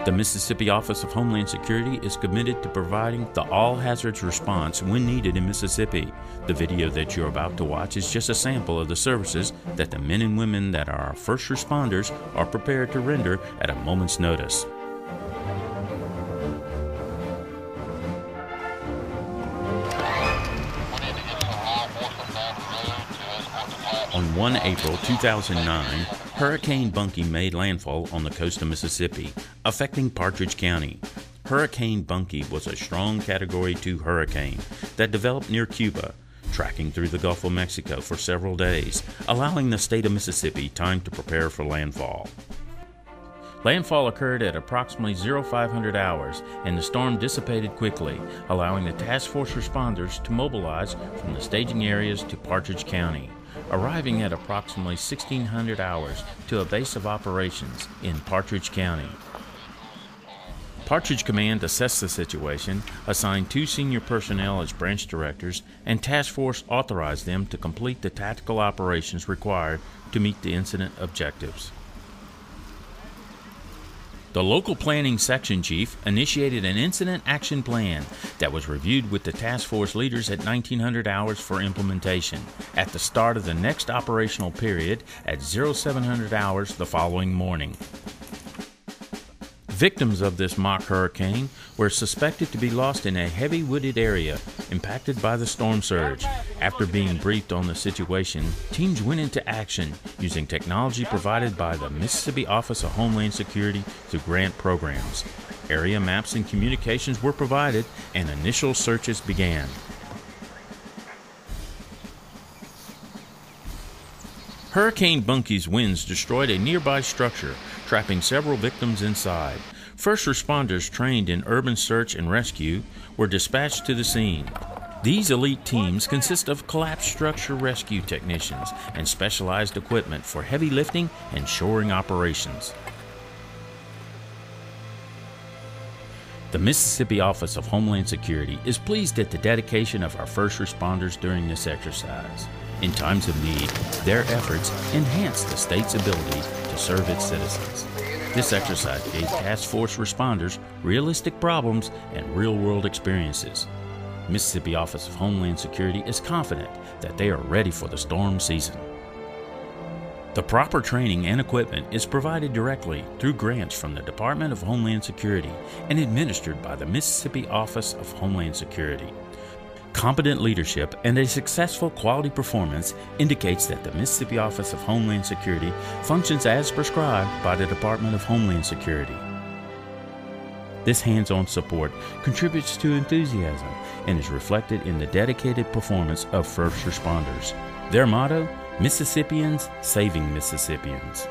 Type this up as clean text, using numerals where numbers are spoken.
The Mississippi Office of Homeland Security is committed to providing the all-hazards response when needed in Mississippi. The video that you're about to watch is just a sample of the services that the men and women that are our first responders are prepared to render at a moment's notice. On 1 April 2009, Hurricane Bunky made landfall on the coast of Mississippi, affecting Partridge County. Hurricane Bunky was a strong Category 2 hurricane that developed near Cuba, tracking through the Gulf of Mexico for several days, allowing the state of Mississippi time to prepare for landfall. Landfall occurred at approximately 0500 hours, and the storm dissipated quickly, allowing the task force responders to mobilize from the staging areas to Partridge County, arriving at approximately 1600 hours to a base of operations in Partridge County. Partridge Command assessed the situation, assigned 2 senior personnel as branch directors, and task force authorized them to complete the tactical operations required to meet the incident objectives. The local planning section chief initiated an incident action plan that was reviewed with the task force leaders at 1900 hours for implementation at the start of the next operational period at 0700 hours the following morning. Victims of this mock hurricane were suspected to be lost in a heavy wooded area impacted by the storm surge. After being briefed on the situation, teams went into action using technology provided by the Mississippi Office of Homeland Security through grant programs. Area maps and communications were provided, and initial searches began. Hurricane Bunky's winds destroyed a nearby structure, trapping several victims inside. First responders trained in urban search and rescue were dispatched to the scene. These elite teams consist of collapsed structure rescue technicians and specialized equipment for heavy lifting and shoring operations. The Mississippi Office of Homeland Security is pleased at the dedication of our first responders during this exercise. In times of need, their efforts enhance the state's ability to serve its citizens. This exercise gave task force responders realistic problems and real-world experiences. Mississippi Office of Homeland Security is confident that they are ready for the storm season. The proper training and equipment is provided directly through grants from the Department of Homeland Security and administered by the Mississippi Office of Homeland Security. Competent leadership and a successful quality performance indicates that the Mississippi Office of Homeland Security functions as prescribed by the Department of Homeland Security. This hands-on support contributes to enthusiasm and is reflected in the dedicated performance of first responders. Their motto, Mississippians Saving Mississippians.